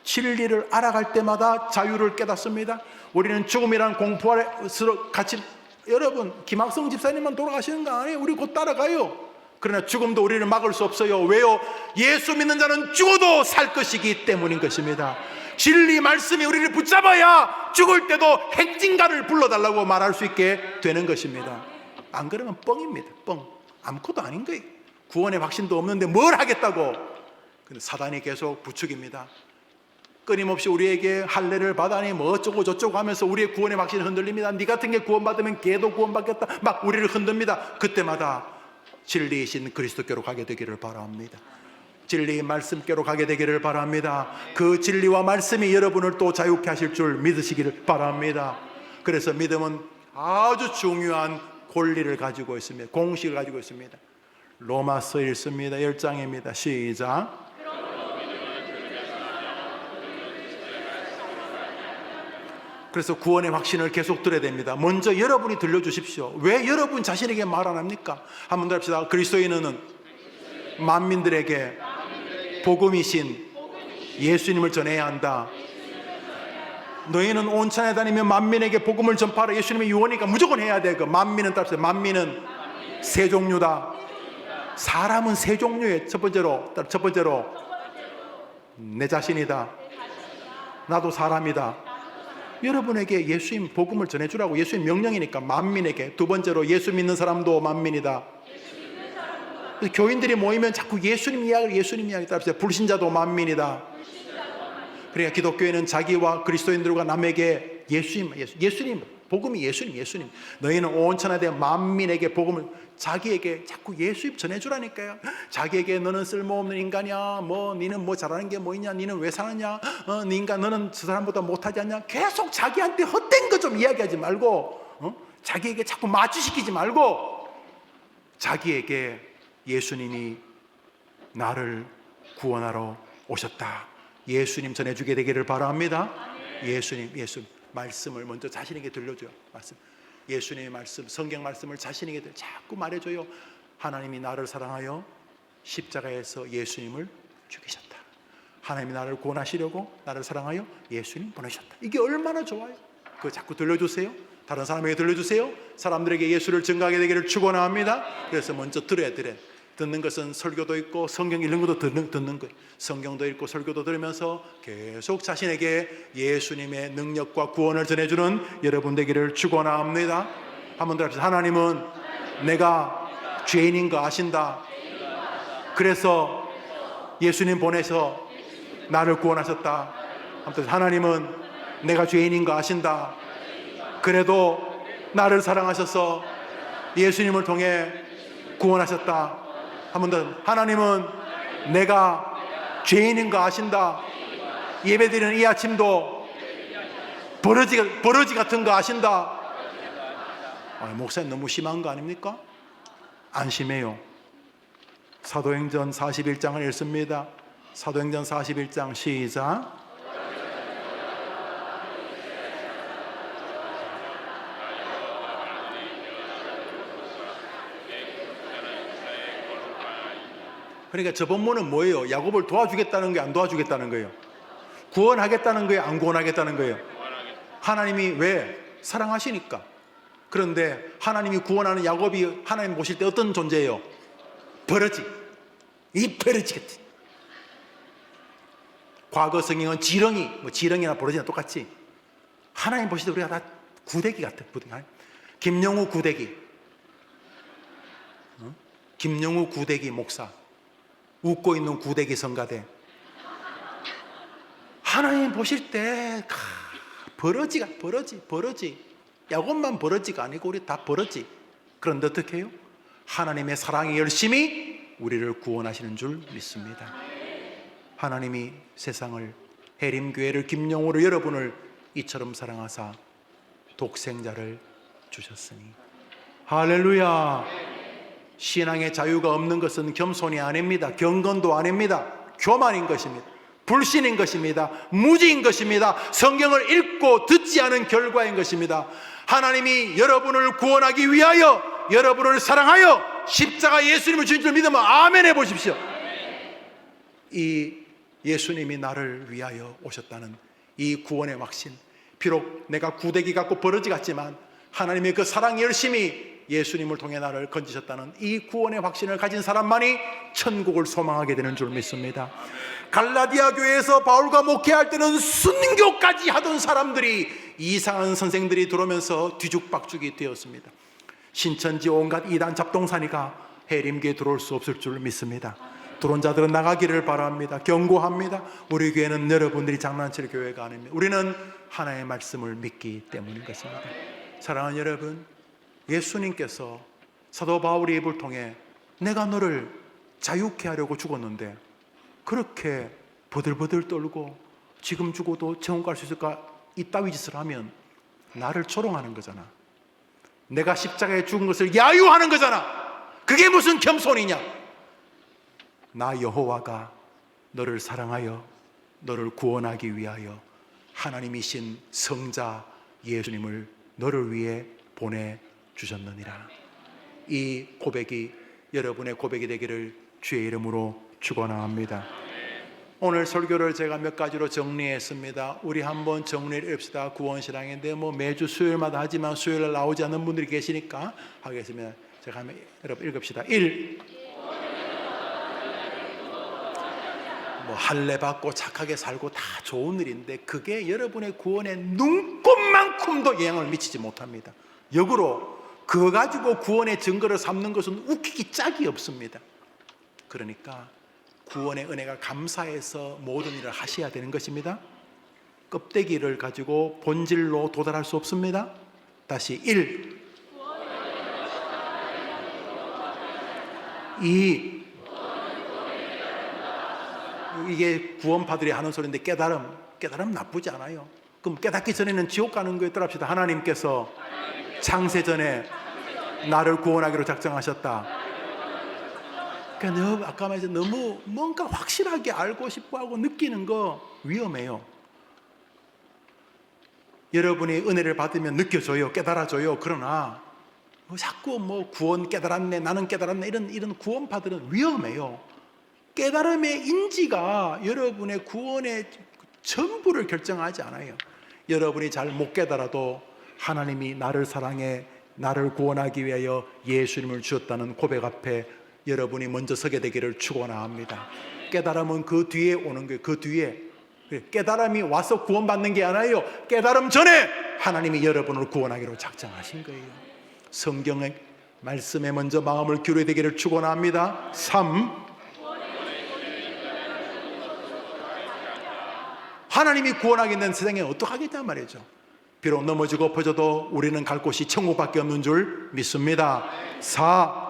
Speaker 1: 진리를 알아갈 때마다 자유를 깨닫습니다. 우리는 죽음이라는 공포 아래서 같이, 여러분, 김학성 집사님만 돌아가시는 거 아니에요. 우리 곧 따라가요. 그러나 죽음도 우리를 막을 수 없어요. 왜요? 예수 믿는 자는 죽어도 살 것이기 때문인 것입니다. 진리 말씀이 우리를 붙잡아야 죽을 때도 행진가를 불러달라고 말할 수 있게 되는 것입니다. 안 그러면 뻥입니다. 뻥. 아무것도 아닌 거예요. 구원의 확신도 없는데 뭘 하겠다고. 근데 사단이 계속 부추깁니다. 끊임없이 우리에게 할례를 받아니 뭐 어쩌고 저쩌고 하면서 우리의 구원의 확신이 흔들립니다. 네 같은 게 구원받으면 걔도 구원받겠다. 막 우리를 흔듭니다. 그때마다 진리이신 그리스도께로 가게 되기를 바랍니다. 진리의 말씀께로 가게 되기를 바랍니다. 그 진리와 말씀이 여러분을 또 자유케 하실 줄 믿으시기를 바랍니다. 그래서 믿음은 아주 중요한 권리를 가지고 있습니다. 공식을 가지고 있습니다. 로마서 읽습니다. 10장입니다. 시작. 그래서 구원의 확신을 계속 들어야 됩니다. 먼저 여러분이 들려주십시오. 왜 여러분 자신에게 말 안 합니까? 한번 더 합시다. 그리스도인은 만민들에게 복음이신 예수님을 전해야 한다. 너희는 온 천하에 다니며 만민에게 복음을 전파하라. 예수님의 유언이니까 무조건 해야 돼. 그 만민은 따릅시다. 만민은 세 종류다. 사람은 세 종류예요. 첫 번째로 내 자신이다. 나도 사람이다. 여러분에게 예수님 복음을 전해주라고. 예수님 명령이니까 만민에게. 두 번째로 예수 믿는 사람도 만민이다. 교인들이 모이면 자꾸 예수님 이야기 따릅시다. 불신자도 만민이다. 그러니까 기독교회는 자기와 그리스도인들과 남에게 예수님 복음이 예수님. 너희는 온 천하에 대한 만민에게 복음을, 자기에게 자꾸 예수님 전해주라니까요. 자기에게 너는 쓸모없는 인간이야. 니는 뭐 잘하는 게 뭐 있냐? 니는 왜 사느냐? 네 인간 너는 저 사람보다 못하지 않냐? 계속 자기한테 헛된 거 좀 이야기하지 말고, 자기에게 자꾸 마취시키지 말고, 자기에게 예수님이 나를 구원하러 오셨다. 예수님 전해주게 되기를 바랍니다. 예수님 말씀을 먼저 자신에게 들려줘요. 말씀. 예수님의 말씀, 성경 말씀을 자신에게 자꾸 말해줘요. 하나님이 나를 사랑하여 십자가에서 예수님을 죽이셨다. 하나님이 나를 구원하시려고 나를 사랑하여 예수님 보내셨다. 이게 얼마나 좋아요. 그거 자꾸 들려주세요. 다른 사람에게 들려주세요. 사람들에게 예수를 증거하게 되기를 축원합니다. 그래서 먼저 들어야 돼. 듣는 것은 설교도 있고 성경 읽는 것도 듣는 거예요. 성경도 읽고 설교도 들으면서 계속 자신에게 예수님의 능력과 구원을 전해주는 여러분 되기를 축원합니다. 한번 더 합시다. 하나님은 내가 죄인인 거 아신다. 그래서 예수님 보내서 나를 구원하셨다. 하나님은 내가 죄인인 거 아신다. 그래도 나를 사랑하셔서 예수님을 통해 구원하셨다. 한 번 더. 하나님은 내가 죄인인 거 아신다. 예배드리는 이 아침도 버러지 같은 거 아신다. 목사님 너무 심한 거 아닙니까? 안심해요. 사도행전 41장을 읽습니다. 사도행전 41장 시작. 그러니까 저 본문은 뭐예요? 야곱을 도와주겠다는 거예요? 안 도와주겠다는 거예요? 구원하겠다는 거예요? 안 구원하겠다는 거예요? 하나님이 왜? 사랑하시니까. 그런데 하나님이 구원하는 야곱이 하나님 보실 때 어떤 존재예요? 버러지. 이 버러지 같은. 과거 성경은 지렁이, 지렁이나 버러지나 똑같지. 하나님 보실 때 우리가 다 구데기 같아. 김영우 구데기. 김영우 구데기 목사. 웃고 있는 구데기 성가대. 하나님 보실 때 버러지가 버러지. 야곱만 버러지가 아니고 우리 다 버러지. 그런데 어떻게 해요? 하나님의 사랑이 열심히 우리를 구원하시는 줄 믿습니다. 하나님이 세상을, 해림교회를, 김영호를, 여러분을 이처럼 사랑하사 독생자를 주셨으니. 할렐루야. 신앙의 자유가 없는 것은 겸손이 아닙니다. 경건도 아닙니다. 교만인 것입니다. 불신인 것입니다. 무지인 것입니다. 성경을 읽고 듣지 않은 결과인 것입니다. 하나님이 여러분을 구원하기 위하여, 여러분을 사랑하여 십자가 예수님을 주신 줄 믿으면 아멘 해보십시오. 이 예수님이 나를 위하여 오셨다는 이 구원의 확신, 비록 내가 구데기 같고 버러지 같지만 하나님의 그 사랑이 열심히 예수님을 통해 나를 건지셨다는 이 구원의 확신을 가진 사람만이 천국을 소망하게 되는 줄 믿습니다. 갈라디아 교회에서 바울과 목회할 때는 순교까지 하던 사람들이, 이상한 선생들이 들어오면서 뒤죽박죽이 되었습니다. 신천지 온갖 이단 잡동사니가 해림교에 들어올 수 없을 줄 믿습니다. 들어온 자들은 나가기를 바랍니다. 경고합니다. 우리 교회는 여러분들이 장난칠 교회가 아닙니다. 우리는 하나의 말씀을 믿기 때문인 것입니다. 사랑하는 여러분, 예수님께서 사도 바울의 입을 통해 내가 너를 자유케 하려고 죽었는데 그렇게 버들버들 떨고 지금 죽어도 천국 갈 수 있을까? 이따위 짓을 하면 나를 조롱하는 거잖아. 내가 십자가에 죽은 것을 야유하는 거잖아. 그게 무슨 겸손이냐? 나 여호와가 너를 사랑하여 너를 구원하기 위하여 하나님이신 성자 예수님을 너를 위해 보내주셨느니라. 이 고백이 여러분의 고백이 되기를 주의 이름으로 축원합니다. 오늘 설교를 제가 몇 가지로 정리했습니다. 우리 한번 정리를 해봅시다. 구원신앙인데 매주 수요일마다 하지만 수요일날 나오지 않는 분들이 계시니까 하겠습니다. 제가 한번 여러분 읽읍시다. 1. 할례 받고 착하게 살고 다 좋은 일인데 그게 여러분의 구원에 눈꼽만큼도 영향을 미치지 못합니다. 역으로 그거 가지고 구원의 증거를 삼는 것은 웃기기 짝이 없습니다. 그러니까 구원의 은혜가 감사해서 모든 일을 하셔야 되는 것입니다. 껍데기를 가지고 본질로 도달할 수 없습니다. 다시 1. 2. 이게 구원파들이 하는 소리인데 깨달음 나쁘지 않아요. 그럼 깨닫기 전에는 지옥 가는 거에 따릅시다. 하나님께서 창세전에 나를 구원하기로 작정하셨다. 그러니까 아까 말했듯이 너무 뭔가 확실하게 알고 싶어하고 느끼는 거 위험해요. 여러분이 은혜를 받으면 느껴져요. 깨달아져요. 그러나 자꾸 구원 깨달았네, 나는 깨달았네, 이런 구원파들은 위험해요. 깨달음의 인지가 여러분의 구원의 전부를 결정하지 않아요. 여러분이 잘 못 깨달아도 하나님이 나를 사랑해 나를 구원하기 위하여 예수님을 주셨다는 고백 앞에 여러분이 먼저 서게 되기를 축원합니다. 깨달음은 그 뒤에 오는 거예요. 그 뒤에 깨달음이 와서 구원받는 게 아니에요. 깨달음 전에 하나님이 여러분을 구원하기로 작정하신 거예요. 성경의 말씀에 먼저 마음을 기울여야 되기를 축원합니다. 3. 하나님이 구원하게 된 세상에 어떡하겠냐 말이죠. 비록 넘어지고 엎어져도 우리는 갈 곳이 천국밖에 없는 줄 믿습니다. 4.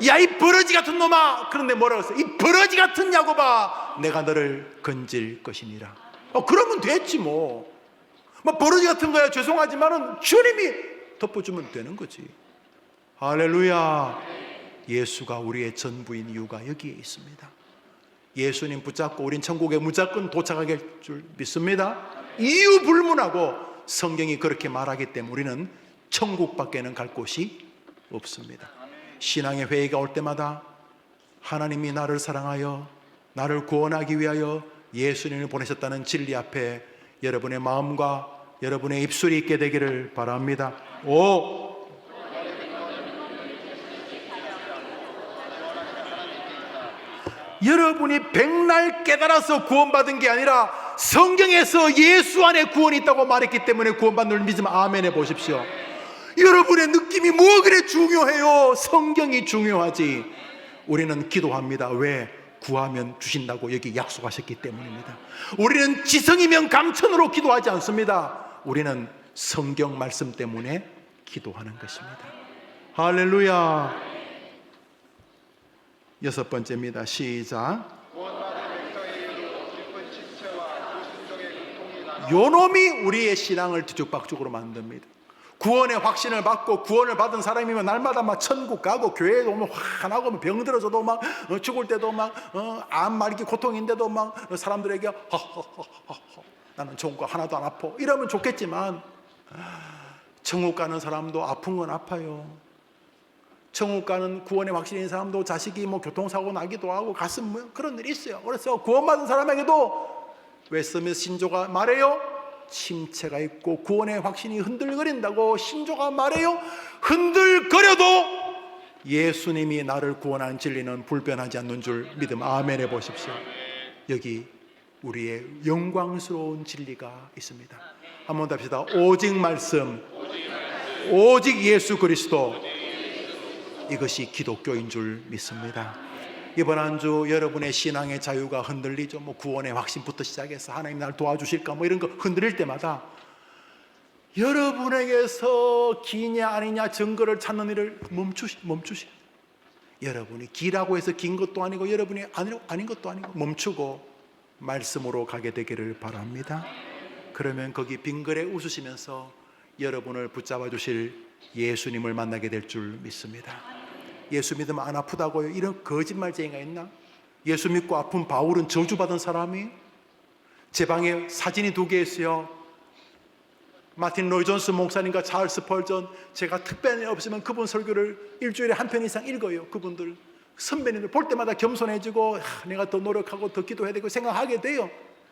Speaker 1: 야, 이 버러지 같은 놈아. 그런데 뭐라고 했어요? 이 버러지 같은 야곱아, 내가 너를 건질 것이니라. 그러면 됐지 뭐 버러지 같은 거야 죄송하지만은 주님이 덮어주면 되는 거지. 할렐루야. 예수가 우리의 전부인 이유가 여기에 있습니다. 예수님 붙잡고 우린 천국에 무조건 도착하게 될 줄 믿습니다. 이유 불문하고 성경이 그렇게 말하기 때문에 우리는 천국밖에는 갈 곳이 없습니다. 신앙의 회의가 올 때마다 하나님이 나를 사랑하여 나를 구원하기 위하여 예수님을 보내셨다는 진리 앞에 여러분의 마음과 여러분의 입술이 있게 되기를 바랍니다. 5. 여러분이 백날 깨달아서 구원받은 게 아니라 성경에서 예수 안에 구원이 있다고 말했기 때문에 구원받는 줄 믿으면 아멘 해보십시오. 여러분의 느낌이 뭐 그래 중요해요? 성경이 중요하지. 우리는 기도합니다. 왜? 구하면 주신다고 여기 약속하셨기 때문입니다. 우리는 지성이면 감천으로 기도하지 않습니다. 우리는 성경 말씀 때문에 기도하는 것입니다. 할렐루야. 6번째입니다. 시작. 요놈이 우리의 신앙을 뒤죽박죽으로 만듭니다. 구원의 확신을 받고 구원을 받은 사람이면 날마다 막 천국 가고 교회에 오면 화나고 병 들어서도 막 죽을 때도 막 암 말기 고통인데도 막 사람들에게 나는 천국 하나도 안 아파 이러면 좋겠지만 천국 가는 사람도 아픈 건 아파요. 천국 가는 구원의 확신이 있는 사람도 자식이 뭐 교통사고 나기도 하고 가슴 뭐 그런 일이 있어요. 그래서 구원받은 사람에게도 웨스트민스터 신조가 말해요. 침체가 있고 구원의 확신이 흔들거린다고 신조가 말해요. 흔들거려도 예수님이 나를 구원한 진리는 불변하지 않는 줄 믿음 아멘 해보십시오. 여기 우리의 영광스러운 진리가 있습니다. 한번 더 합시다. 오직 말씀, 오직 예수 그리스도, 이것이 기독교인 줄 믿습니다. 이번 한 주 여러분의 신앙의 자유가 흔들리죠. 뭐 구원의 확신부터 시작해서 하나님 날 도와주실까 뭐 이런 거 흔들릴 때마다 여러분에게서 기냐 아니냐 증거를 찾는 일을 멈추시. 여러분이 기라고 해서 긴 것도 아니고 여러분이 아닌 것도 아니고 멈추고 말씀으로 가게 되기를 바랍니다. 그러면 거기 빙그레 웃으시면서 여러분을 붙잡아 주실 예수님을 만나게 될 줄 믿습니다. 예수 믿으면 안 아프다고요? 이런 거짓말쟁이가 있나? 예수 믿고 아픈 바울은 저주받은 사람이 제 방에 사진이 2개 있어요. 마틴 로이 존스 목사님과 찰스 스펄전, 제가 특별히 없으면 그분 설교를 일주일에 한 편 이상 읽어요. 그분들 선배님들 볼 때마다 겸손해지고 내가 더 노력하고 더 기도해야 되고 생각하게 돼요.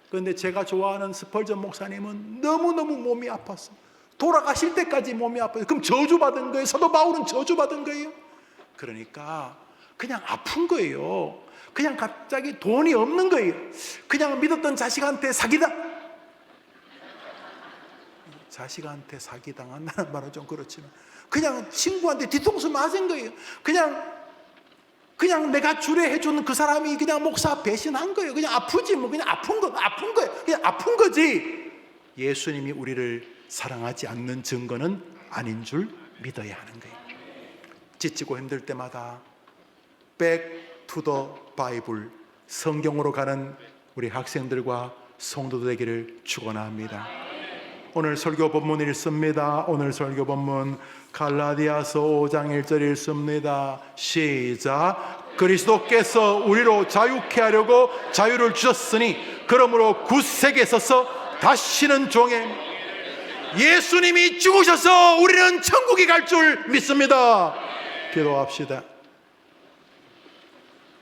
Speaker 1: 그런데 제가 좋아하는 스펄전 목사님은 너무너무 몸이 아팠어. 돌아가실 때까지 몸이 아파요. 그럼 저주받은 거예요? 사도 바울은 저주받은 거예요? 그러니까 그냥 아픈 거예요. 그냥 갑자기 돈이 없는 거예요. 그냥 믿었던 자식한테 사기다. 자식한테 사기당한다는 말은 좀 그렇지만 그냥 친구한테 뒤통수 맞은 거예요. 그냥 내가 주례해주는 그 사람이 그냥 목사 배신한 거예요. 그냥 아프지 뭐. 그냥 아픈 거예요. 그냥 아픈 거지. 예수님이 우리를 사랑하지 않는 증거는 아닌 줄 믿어야 하는 거예요. 지치고 힘들 때마다 Back to the Bible, 성경으로 가는 우리 학생들과 성도들 되기를 축원합니다. 오늘 설교 본문 읽습니다. 오늘 설교 본문 갈라디아서 5장 1절 읽습니다. 시작. 그리스도께서 우리로 자유케 하려고 자유를 주셨으니 그러므로 굳세게 서서 다시는 종의 예수님이 죽으셔서 우리는 천국에 갈 줄 믿습니다. 기도합시다.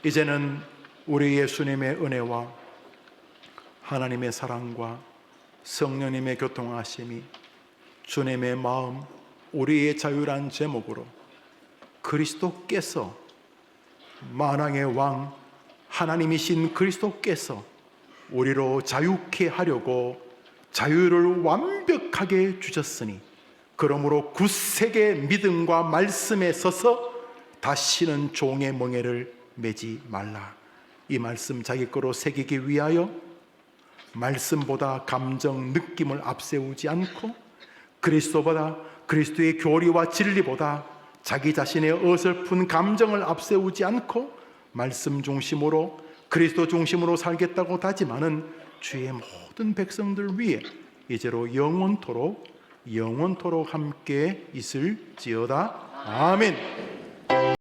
Speaker 1: 이제는 우리 예수님의 은혜와 하나님의 사랑과 성령님의 교통하심이 주님의 마음, 우리의 자유란 제목으로 그리스도께서 만왕의 왕 하나님이신 그리스도께서 우리로 자유케 하려고 자유를 완벽하게 주셨으니 그러므로 굳세게 믿음과 말씀에 서서 다시는 종의 멍에를 매지 말라. 이 말씀 자기 거로 새기기 위하여 말씀보다 감정, 느낌을 앞세우지 않고 그리스도보다, 그리스도의 교리와 진리보다 자기 자신의 어설픈 감정을 앞세우지 않고 말씀 중심으로, 그리스도 중심으로 살겠다고 다짐하는 주의 모든 백성들 위해 이제로 영원토록 함께 있을지어다. 아멘.